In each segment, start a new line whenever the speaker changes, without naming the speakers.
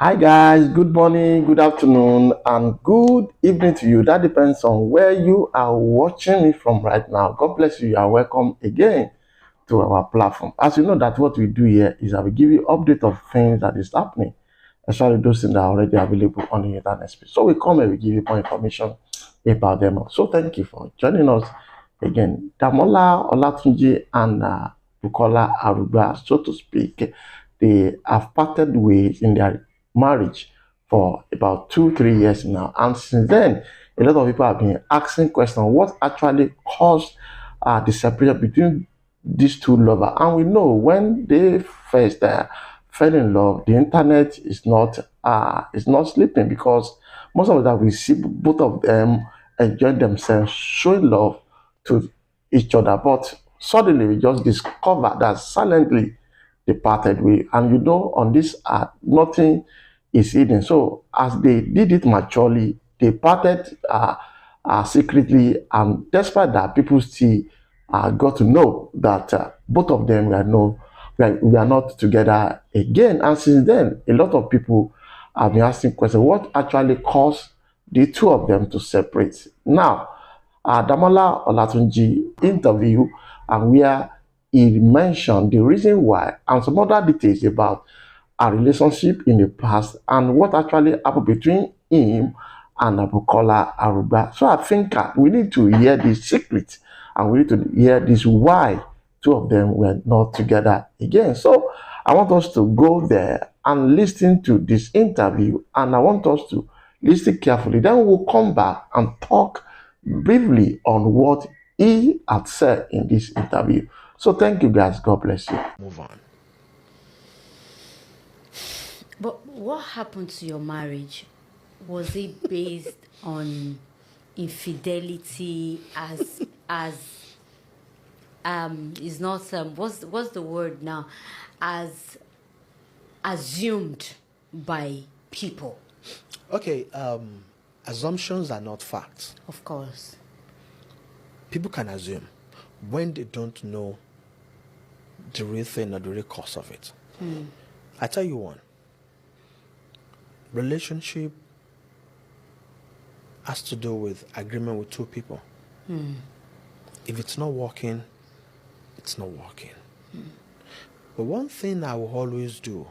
Hi guys, good morning, good afternoon, and good evening to you. That depends on where you are watching me from right now. God bless you. You are welcome again to our platform. As you know that what we do here is that we give you update of things that is happening, especially those things that are already available on the internet space. So we come and we give you more information about them. So thank you for joining us again. Damola Olatunji and Bukola Aruba, so to speak, they have parted ways in their marriage for about 2-3 years now, and since then a lot of people have been asking questions what actually caused the separation between these two lovers. And we know when they first fell in love, the internet is not sleeping, because most of the time we see both of them enjoy themselves showing love to each other, but suddenly we just discover that silently they parted way. And you know, on this earth nothing is hidden. So as they did it maturely, they parted secretly, and despite that, people still got to know that both of them we are not together again. And since then, a lot of people have been asking questions: what actually caused the two of them to separate? Now, Damola Olatunji interview, and where he mentioned the reason why and some other details about a relationship in the past and what actually happened between him and Bukola Aruba. So I think we need to hear the secret, and we need to hear this why two of them were not together again. So I want us to go there and listen to this interview, and I want us to listen carefully. Then we'll come back and talk briefly on what he had said in this interview. So thank you guys. God bless you. Move on.
But what happened to your marriage? Was it based on infidelity as is not what's the word now, as assumed by people?
Okay, assumptions are not facts.
Of course.
People can assume when they don't know the real thing or the real cause of it. I tell you one. Relationship has to do with agreement with two people. If it's not working, it's not working. But one thing I will always do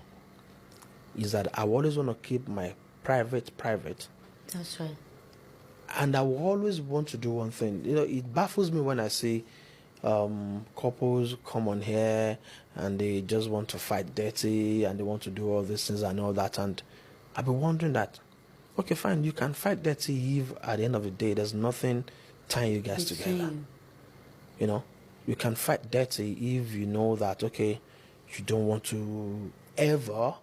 is that I always want to keep my private.
That's right.
And I will always want to do one thing. You know, it baffles me when I see couples come on here and they just want to fight dirty and they want to do all these things and all that. And I've been wondering that, okay, fine, you can fight dirty if at the end of the day there's nothing tying you guys together. You know, you can fight dirty if you know that, okay, you don't want to ever,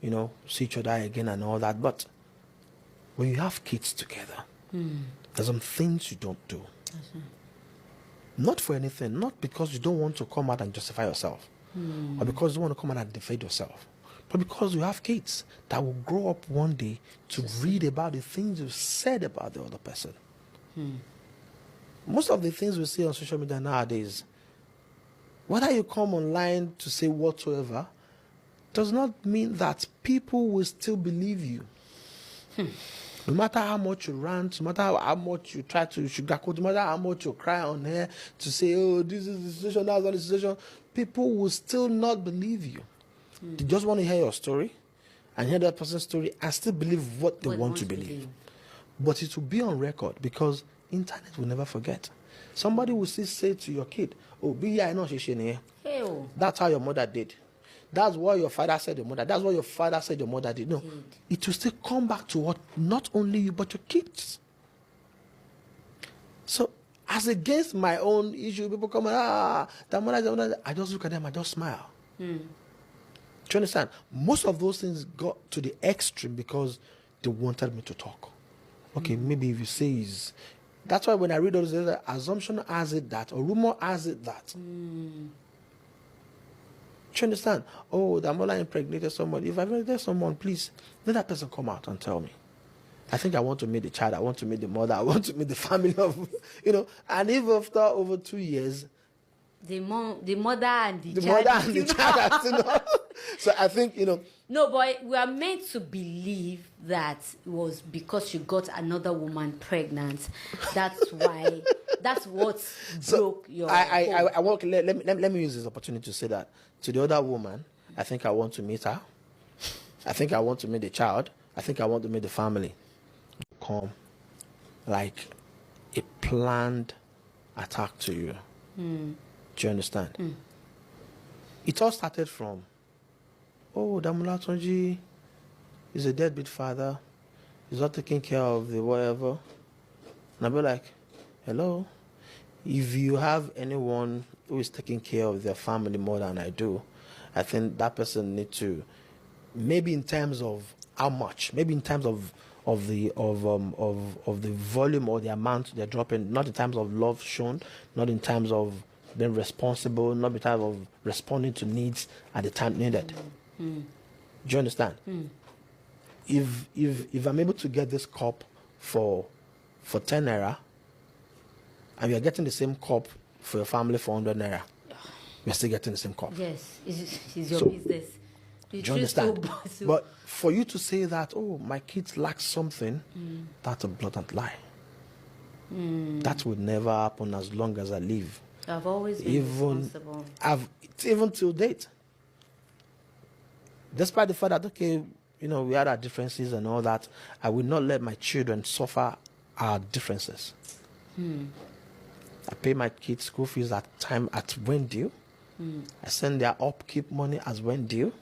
you know, see each other again and all that. But when you have kids together, there's some things you don't do. Not for anything, not because you don't want to come out and justify yourself, or because you don't want to come out and defend yourself, but because you have kids that will grow up one day to read about the things you said about the other person. Most of the things we see on social media nowadays, whether you come online to say whatsoever, does not mean that people will still believe you. No matter how much you rant, no matter how much you try to sugarcoat, no matter how much you cry on here to say, oh, this is the situation, that's not the situation, people will still not believe you. They just want to hear your story and hear that person's story and still believe what they want to believe. But it will be on record, because internet will never forget. Somebody will still say to your kid, oh, that's how your mother did. That's what your father said your mother. That's what your father said your mother did. No, it will still come back to what not only you but your kids. So, as against my own issue, people come and I just look at them, I just smile. Do you understand? Most of those things got to the extreme because they wanted me to talk. Okay, maybe if you say is, that's why when I read all this, assumption has it that, or rumor has it that. Do you understand? Oh, Damola impregnated somebody. If I impregnated someone, please let that person come out and tell me. I think I want to meet the child. I want to meet the mother. I want to meet the family of, you know. And if after over 2 years,
the mother and the
The
child.
mother and the child are still not. So I think,
No, but we are meant to believe that it was because you got another woman pregnant. That's why. That's what broke your.
I want let me use this opportunity to say that to the other woman. I think I want to meet her. I think I want to meet the child. I think I want to meet the family. Come, like a planned attack to you. Do you understand? It all started from, oh, Damola Olatunji is a deadbeat father. He's not taking care of the whatever. And I'll be like, hello? If you have anyone who is taking care of their family more than I do, I think that person needs to, maybe in terms of how much, maybe in terms of the volume or the amount they're dropping, not in terms of love shown, not in terms of being responsible, not in terms of responding to needs at the time needed. Do you understand? If I'm able to get this cup for 10 naira, and you're getting the same cup for your family for 100 naira, you're still getting the same cup.
Yes, it's your business.
Do you understand? But for you to say that, oh, my kids lack something, that's a blatant lie. That would never happen as long as I live.
I've always been responsible.
Even till date. Despite the fact that, okay, we had our differences and all that, I will not let my children suffer our differences. I pay my kids' school fees at when due. I send their upkeep money as when due.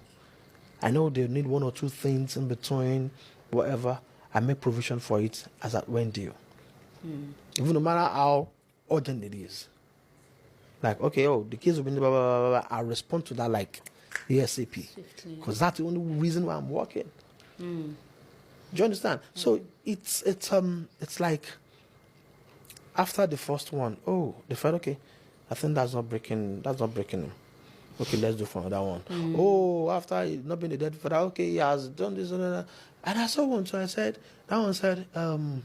I know they need one or two things in between, whatever. I make provision for it as at when due. Even no matter how urgent it is. Like, okay, the kids will be blah, blah, blah, blah. I respond to that like ASAP. Because that's the only reason why I'm working. Do you understand? So it's like after the first one, they felt, okay, I think that's not breaking him. Okay, let's do for another one. After not being a dead father, okay, he has done this and that. And I saw one, so that one said, Damola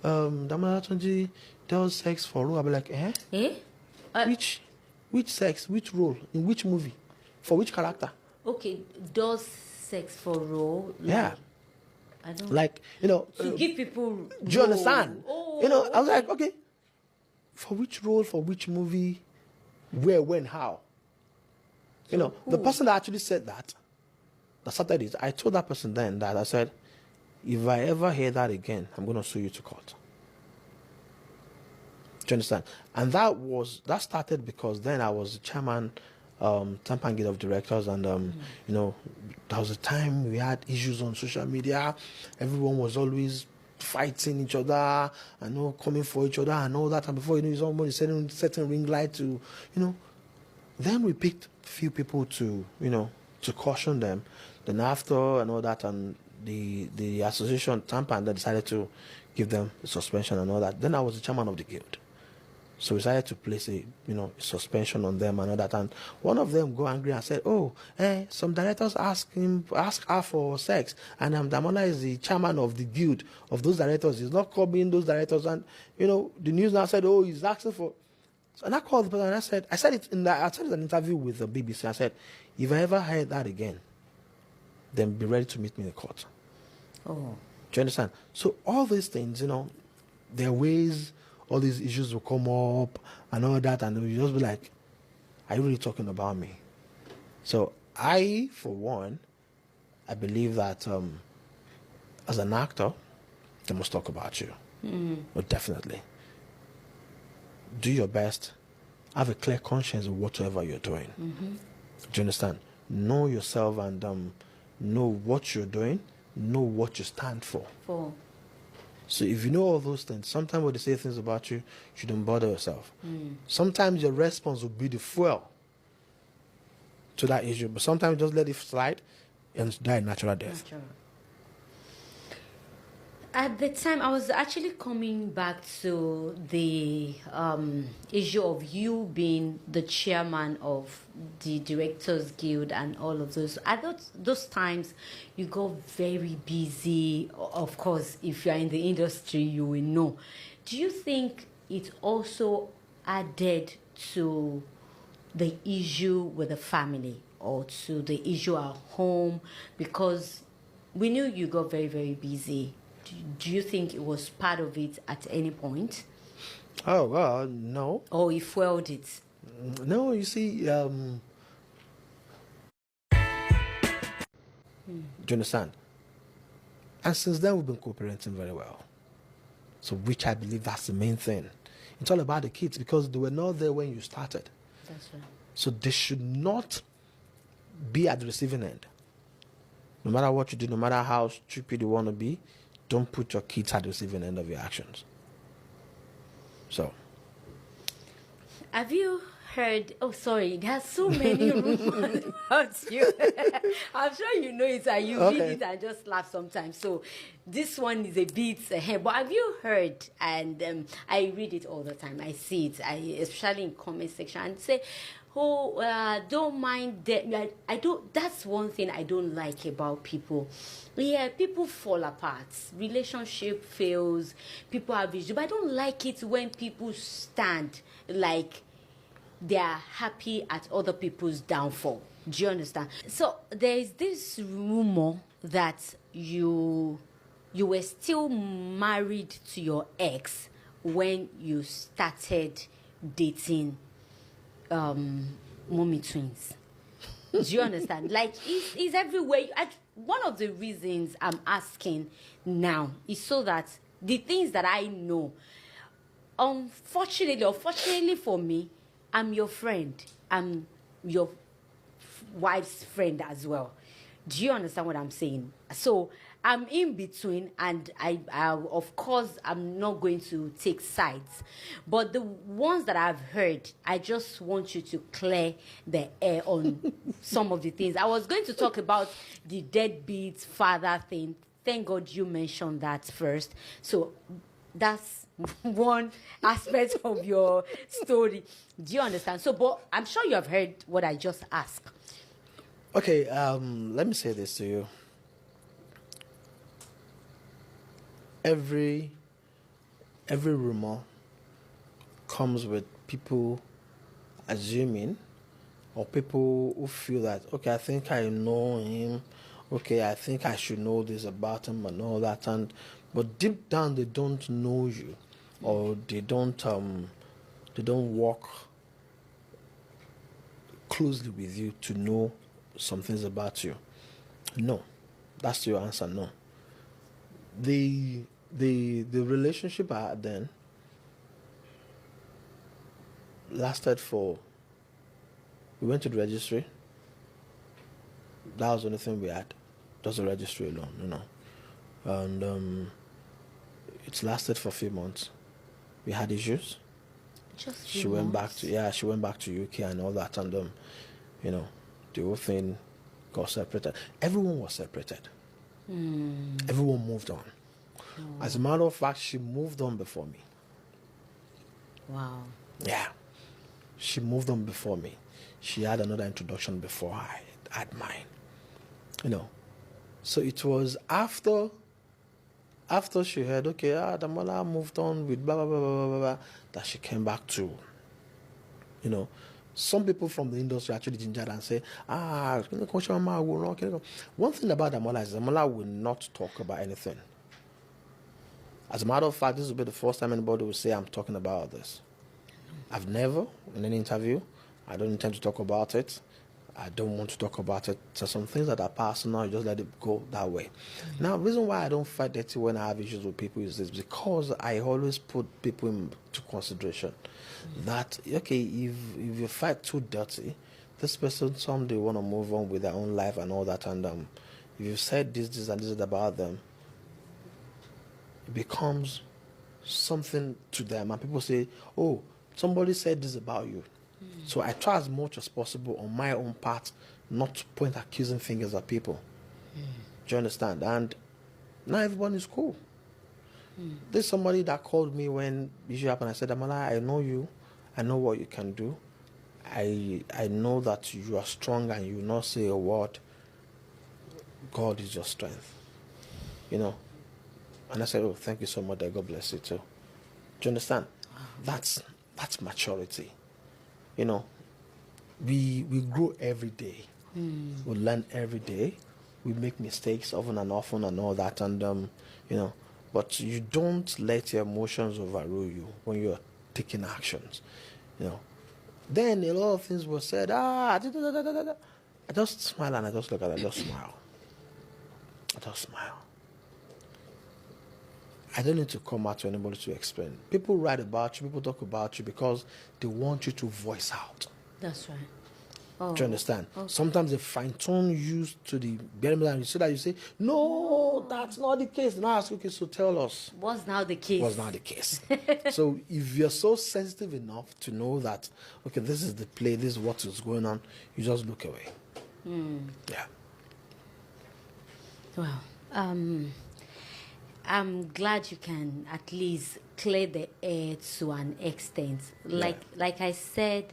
Olatunji does sex for role. I'll be like, eh? Which sex? Which role? In which movie? For which character?
Okay, does sex for role?
Yeah.
I don't
to
give people.
Do you understand?
Oh,
I was like, okay, for which role, for which movie, where, when, how? The person that actually said that started it, I told that person then that I said, if I ever hear that again, I'm going to sue you to court. Do you understand? And that started because then I was the chairman, Tampan Guild of Directors, and there was a time we had issues on social media. Everyone was always fighting each other and coming for each other and all that. And before somebody setting ring light to, Then we picked few people to caution them. Then after and all that, and the association Tampan, they decided to give them a suspension and all that. Then I was the chairman of the guild. So we decided to place a suspension on them and all that. And one of them got angry and said, some directors ask her for sex. And Damola is the chairman of the guild of those directors. He's not copying those directors. And, the news now said, he's asking for. So, and I called the person and I said it in an interview with the BBC. I said, if I ever heard that again, then be ready to meet me in court.
Oh.
Do you understand? So all these things, there are ways all these issues will come up and all that, and you just be like, are you really talking about me? So I, for one, I believe that as an actor, they must talk about you. But definitely. Do your best. Have a clear conscience of whatever you're doing. Do you understand? Know yourself and know what you're doing. Know what you stand for. So if you know all those things, sometimes when they say things about you, you shouldn't bother yourself. Sometimes your response will be the fuel to that issue, but sometimes just let it slide and die a natural death.
At the time, I was actually coming back to the issue of you being the chairman of the Directors Guild and all of those. I thought those times you got very busy. Of course, if you're in the industry, you will know. Do you think it also added to the issue with the family or to the issue at home? Because we knew you got very, very busy. Do you think it was part of it at any point?
Oh, well, no.
Or you fueled it?
No, you see, do you understand? And since then, we've been cooperating very well. So, which I believe that's the main thing. It's all about the kids because they were not there when you started.
That's right.
So, they should not be at the receiving end. No matter what you do, no matter how stupid you want to be, don't put your kids at the receiving end of your actions. So,
have you heard? Oh, sorry, there's so many rumors about you. I'm sure you know it and you read it and just laugh sometimes. So this one is a bit ahead. But have you heard? And I read it all the time. I see it, especially in comment section, and say, "Oh, don't mind that." I don't. That's one thing I don't like about people. Yeah, people fall apart. Relationship fails. People have issues. But I don't like it when people stand like they are happy at other people's downfall. Do you understand? So there is this rumor that you were still married to your ex when you started dating mommy twins. Do you understand? Like, it's everywhere. One of the reasons I'm asking now is so that the things that I know, unfortunately or fortunately for me, I'm your friend. I'm your wife's friend as well. Do you understand what I'm saying? So I'm in between, and I of course, I'm not going to take sides. But the ones that I've heard, I just want you to clear the air on some of the things. I was going to talk about the deadbeat father thing. Thank God you mentioned that first. So that's one aspect of your story. Do you understand? So, but I'm sure you have heard what I just asked.
okay, let me say this to you. Every rumor comes with people assuming, or people who feel that, okay, I think I know him, okay, I think I should know this about him and all that, and but deep down they don't know you, or they don't walk closely with you to know some things about you. No, that's your answer. No. The relationship I had then lasted for. We went to the registry. That was the only thing we had, just the registry alone, and it lasted for a few months. We had issues.
Just
She went back to UK and all that, and the whole thing got separated. Everyone was separated. Everyone moved on. As a matter of fact, she moved on before me.
Wow.
Yeah, she moved on before me. She had another introduction before I had mine. So it was after she heard, okay, Damola moved on with blah, blah, blah, blah, blah, blah, that she came back to, some people from the industry actually gingered and say, one thing about Damola is Damola will not talk about anything. As a matter of fact, this will be the first time anybody will say I'm talking about this. I've never, in any interview, I don't intend to talk about it. I don't want to talk about it. So some things that are personal, you just let it go that way. Now, the reason why I don't fight dirty when I have issues with people is this, because I always put people into consideration. That, okay, if you fight too dirty, this person someday want to move on with their own life and all that, and if you've said this and this about them, it becomes something to them, and people say, oh, somebody said this about you. So I try as much as possible on my own part not to point accusing fingers at people. Do you understand? And now everyone is cool. There's somebody that called me when the issue happened. I said, Damola, I know you. I know what you can do. I know that you are strong and you will not say a word. God is your strength. And I said, oh, thank you so much. God bless you too. Do you understand? That's maturity. we grow every day. We learn every day. We make mistakes often and often and all that, and but you don't let your emotions overrule you when you're taking actions. Then a lot of things were said. Da, da, da, da, da, da. I just smile and I just look at it. I just smile. I just smile. I don't need to come out to anybody to explain. People write about you, people talk about you because they want you to voice out.
That's right.
Do you understand?
Okay.
Sometimes they fine-tune you to the bare minimum so that you say, no, that's not the case. Now ask, okay, so tell us.
What's now the case?
What's now the case? So if you're so sensitive enough to know that, okay, this is the play, this is what is going on, you just look away. Yeah.
Well, I'm glad you can at least clear the air to an extent. Like I said,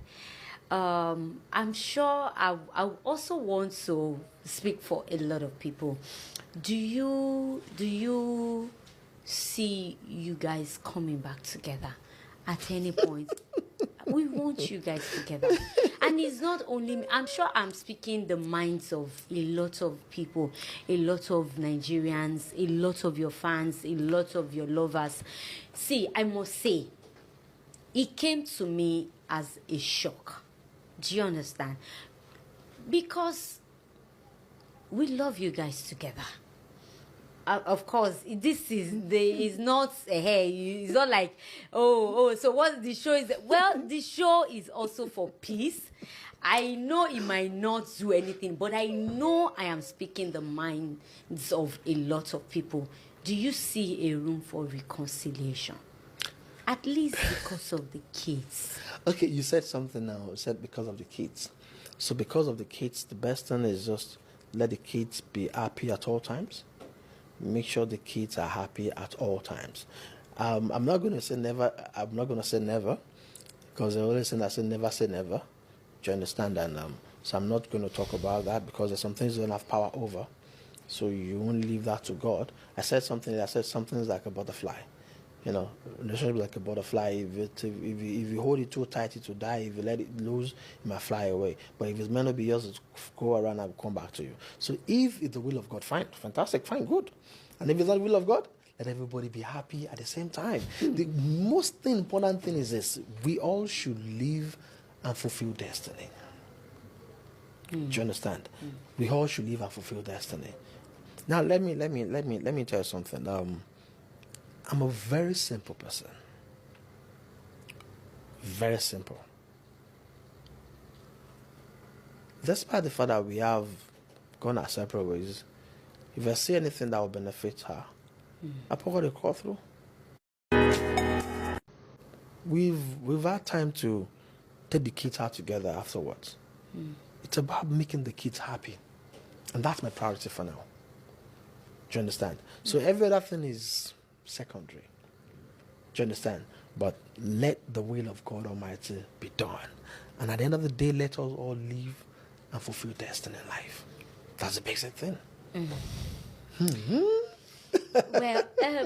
I'm sure I also want to speak for a lot of people. Do you see you guys coming back together at any point? We want you guys together. And it's not only me. I'm sure I'm speaking the minds of a lot of people, a lot of Nigerians, a lot of your fans, a lot of your lovers. See, I must say, it came to me as a shock. Do you understand? Because we love you guys together. Of course, is not it's not like so what the show is. Well, the show is also for peace. I know it might not do anything, but I know I am speaking the minds of a lot of people. Do you see a room for reconciliation? At least because of the kids.
Okay, you said something now. You said because of the kids. So because of the kids, the best thing is just let the kids be happy at all times. Make sure the kids are happy at all times. I'm not going to say never. I'm not going to say never, because I always say never say never. Do you understand? And so I'm not going to talk about that because there's some things you don't have power over. So you won't leave that to God. I said something is like a butterfly. Relationship like a butterfly. If you hold it too tight, it will die. If you let it loose, it might fly away. But if it's meant to be yours, it go around and come back to you. So if it's the will of God, fine, fantastic, fine, good. And if it's not the will of God, let everybody be happy at the same time. The most important thing is this: we all should live and fulfill destiny. Do you understand? We all should live and fulfill destiny. Now let me tell you something. I'm a very simple person. Very simple. Despite the fact that we have gone our separate ways, if I see anything that will benefit her, I put the call through. We've had time to take the kids out together afterwards. It's about making the kids happy. And that's my priority for now. Do you understand? So every other thing is secondary. Do you understand? But let the will of God Almighty be done. And at the end of the day, let us all live and fulfill destiny in life. That's the basic thing.
Well,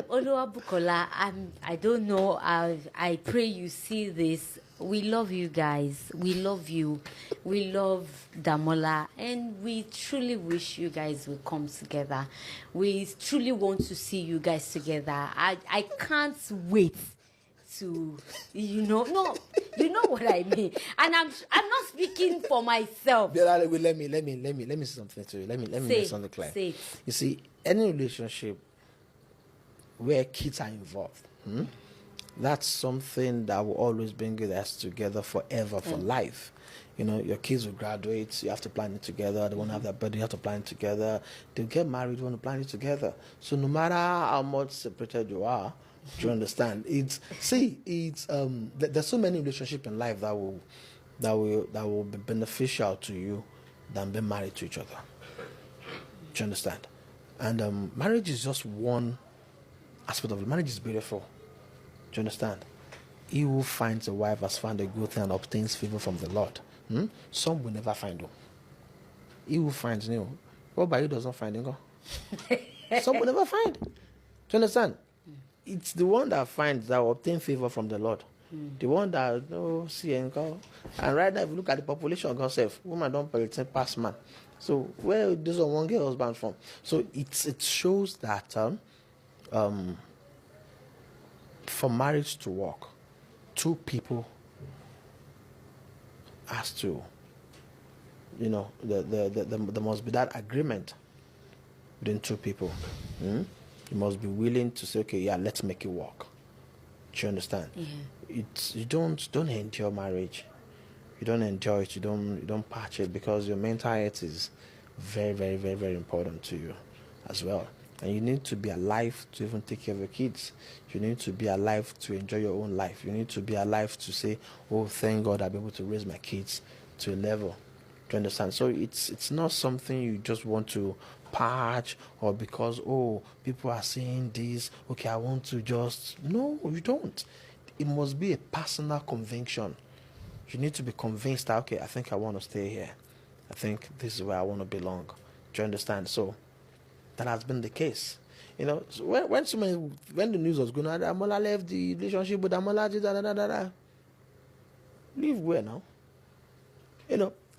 Oluwabukola, I don't know. I pray you see this. We love you guys. We love you. We love Damola. And we truly wish you guys will come together. We truly want to see you guys together. I can't wait to, no, you know what I mean. And I'm not speaking for myself.
Let me say something to you. Let me make something clear.
Say it.
You see, any relationship where kids are involved, that's something that will always bring you guys together forever, for life. Your kids will graduate, you have to plan it together. They want to have their birthday, you have to plan it together. They'll get married, you want to plan it together. So no matter how much separated you are, do you understand? There's so many relationships in life that will be beneficial to you than being married to each other. Do you understand? And marriage is just one aspect of it. Marriage is beautiful. Do you understand? He who finds a wife has found a good thing and obtains favor from the Lord. Some will never find him. He who finds new. What about you doesn't find him? Some will never find. Do you understand? It's the one that finds that will obtain favor from the Lord. The one that no see and go. And right now, if you look at the population of yourself, woman don't pretend pass man. So where does one get husband from? So it shows that for marriage to work, two people has to, there must be that agreement between two people. You must be willing to say, okay, yeah, let's make it work. Do you understand?
Yeah.
You don't endure marriage. You don't enjoy it. You don't patch it, because your mental health is very, very, very, very important to you as well. And you need to be alive to even take care of your kids. You need to be alive to enjoy your own life. You need to be alive to say, oh, thank God I'm able to raise my kids to a level. Do you understand? So it's not something you just want to patch, or because, oh, people are saying this, okay, I want to just... No, you don't. It must be a personal conviction. You need to be convinced that, okay, I think I want to stay here. I think this is where I want to belong. Do you understand? So that has been the case. So when the news was going on, Damola left the relationship with Damola, leave where now?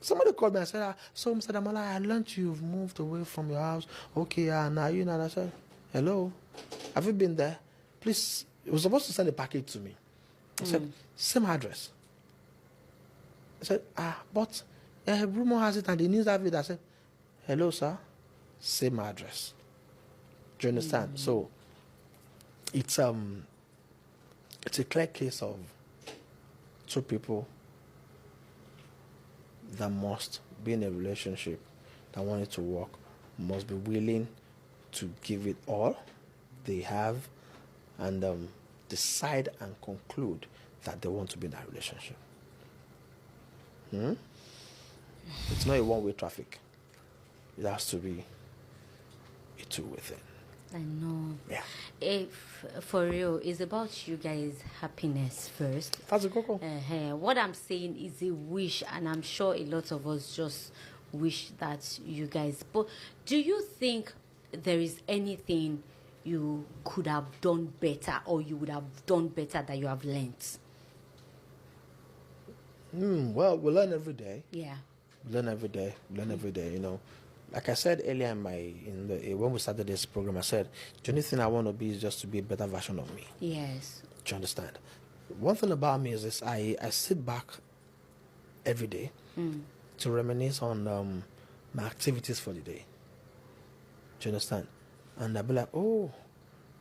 Somebody called me and said, so Mr. Damola, I learned you've moved away from your house. Okay, now you know. And I said, hello, have you been there? Please, it was supposed to send a package to me. I said, same address. I said, but rumor has it and the news have it. I said, hello, sir, same address. Do you understand? So it's a clear case of two people that must be in a relationship, that want it to work, must be willing to give it all they have, and decide and conclude that they want to be in that relationship. It's not a one-way traffic. It has to be a two-way thing.
I know.
Yeah.
If for real, it's about you guys' happiness first.
That's a cocoa.
What I'm saying is a wish, and I'm sure a lot of us just wish that you guys. But do you think there is anything you could have done better, or you would have done better that you have learnt?
Well, we learn every day.
Yeah.
We learn every day. Like I said earlier when we started this program, I said the only thing I want to be is just to be a better version of me.
Yes.
Do you understand? One thing about me is this: I sit back every day to reminisce on my activities for the day. Do you understand? And I'll be like, oh,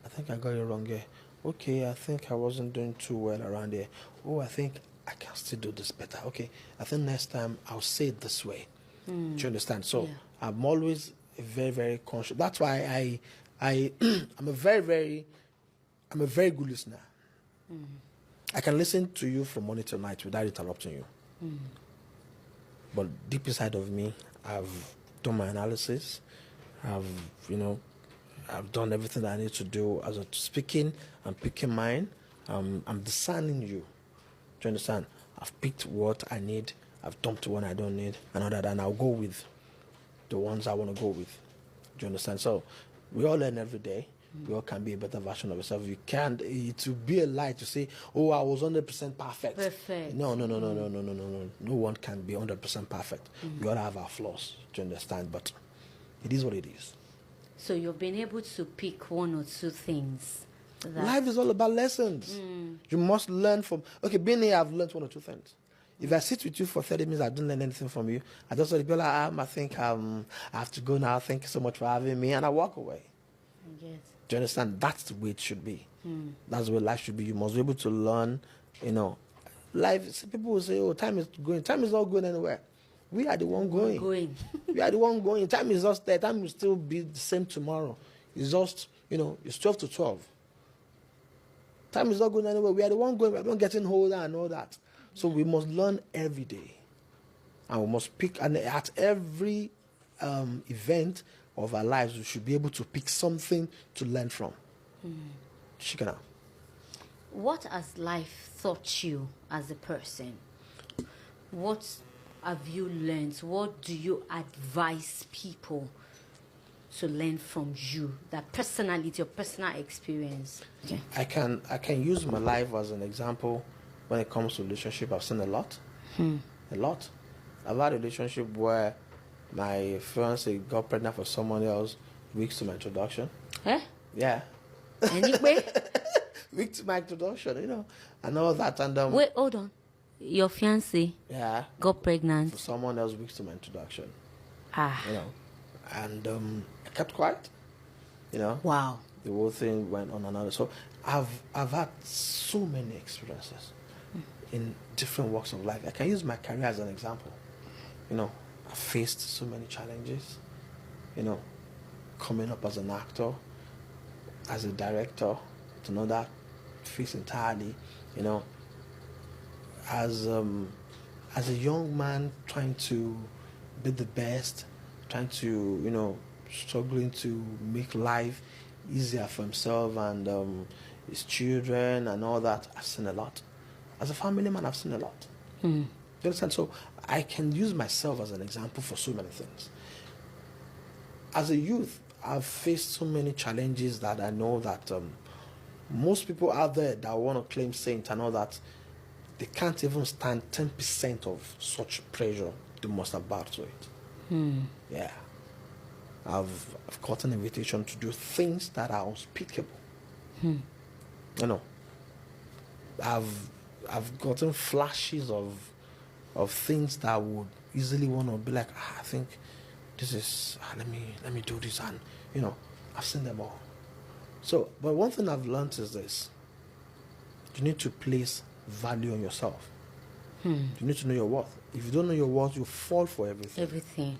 I think I got it wrong here. Okay, I think I wasn't doing too well around here. Oh, I think I can still do this better. Okay, I think next time I'll say it this way. Do you understand? So I'm always very, very conscious. That's why I'm a very good listener. I can listen to you from morning till night without interrupting you. But deep inside of me, I've done my analysis. I've done everything that I need to do as I'm speaking. I'm picking mine. I'm discerning you. Do you understand? I've picked what I need. I've dumped one I don't need, and other than I'll go with the ones I want to go with. Do you understand? So we all learn every day. We all can be a better version of yourself. You can't. It would be a lie to say, "Oh, I was 100% perfect."
Perfect.
No. No one can be 100% perfect. We all have our flaws. Do you understand? But it is what it is.
So you've been able to pick one or two things.
Life is all about lessons. You must learn from. Okay, being here, I've learned one or two things. If I sit with you for 30 minutes, I don't learn anything from you. I just want to be like, I think I have to go now. Thank you so much for having me. And I walk away.
Yes.
Do you understand? That's the way it should be. That's the way life should be. You must be able to learn, Life, people will say, oh, time is going. Time is not going anywhere. We are the one going. We are the one going. Time is just there. Time will still be the same tomorrow. It's just, it's 12 to 12. Time is not going anywhere. We are the one going. We are not getting older and all that. So we must learn every day, and we must pick. And at every event of our lives, we should be able to pick something to learn from. Shikana.
What has life taught you as a person? What have you learned? What do you advise people to learn from you? That personality, your personal experience. Okay.
I can use my life as an example when it comes to relationship, I've seen a lot. A lot. I've had a relationship where my fiance got pregnant for someone else weeks to my introduction.
Eh?
Yeah.
Anyway,
Weeks to my introduction, and all that. And
wait, hold on. Your fiance
yeah,
got pregnant
for someone else weeks to my introduction.
Ah.
And I kept quiet.
Wow.
The whole thing went on another. So I've had so many experiences in different walks of life. I can use my career as an example. I've faced so many challenges. Coming up as an actor, as a director, it's another face entirely. As a young man trying to be the best, trying to struggling to make life easier for himself and his children and all that. I've seen a lot. As a family man, I've seen a lot. You understand? So I can use myself as an example for so many things. As a youth, I've faced so many challenges that I know that most people out there that want to claim saint and all that, they can't even stand 10% of such pressure they must have bowed to it. Yeah. I've gotten an invitation to do things that are unspeakable. I've gotten flashes of things that I would easily want to be like, I think this is let me do this, and I've seen them all. So, but one thing I've learned is this: you need to place value on yourself. You need to know your worth. If you don't know your worth, you fall for everything.
Everything.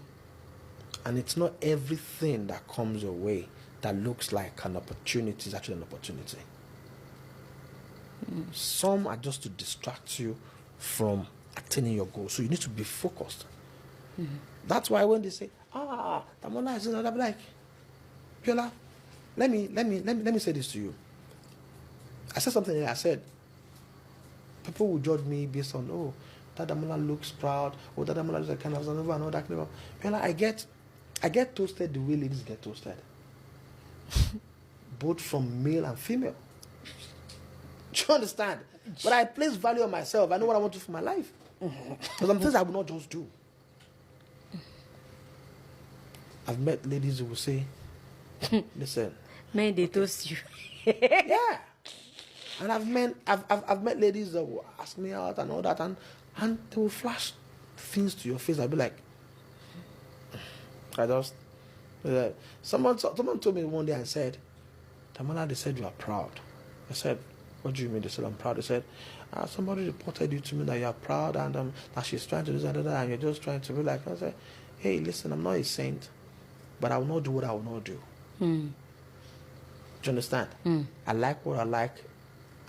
And it's not everything that comes your way that looks like an opportunity is actually an opportunity. Some are just to distract you from attaining your goal. So you need to be focused. That's why when they say, Damola is another, I'm like, Piola, let me say this to you. I said something here. I said, people will judge me based on, that Damola looks proud, that Damola looks like kind of and all that kind of. Piola, I get toasted the way ladies get toasted. Both from male and female. Do you understand? But I place value on myself. I know what I want to do for my life. Because some things I will not just do. I've met ladies who will say, listen.
Men, they toast you.
Yeah. And I've met ladies that will ask me out and all that, and they will flash things to your face. I'll be like, someone told me one day and said, Damola, they said you are proud. I said, what do you mean? They said I'm proud. They said, somebody reported you to me that you are proud and that she's trying to do that and you're just trying to be like. I said, hey, listen, I'm not a saint, but I will not do what I will not do. Do you understand? I like what I like,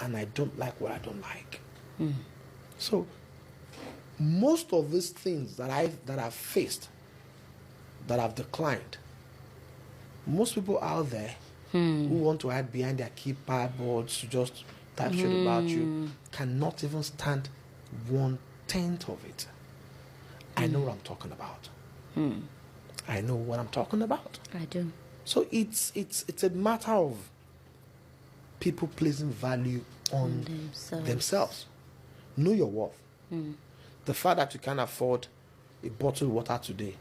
and I don't like what I don't like. So most of these things that I've faced, that I've declined, most people out there who want to hide behind their keypad boards to just type shit about you cannot even stand 1/10 of it. I know what I'm talking about. I know what I'm talking about.
I do.
So it's a matter of people placing value on themselves. Know your worth. The fact that you can afford a bottle of water today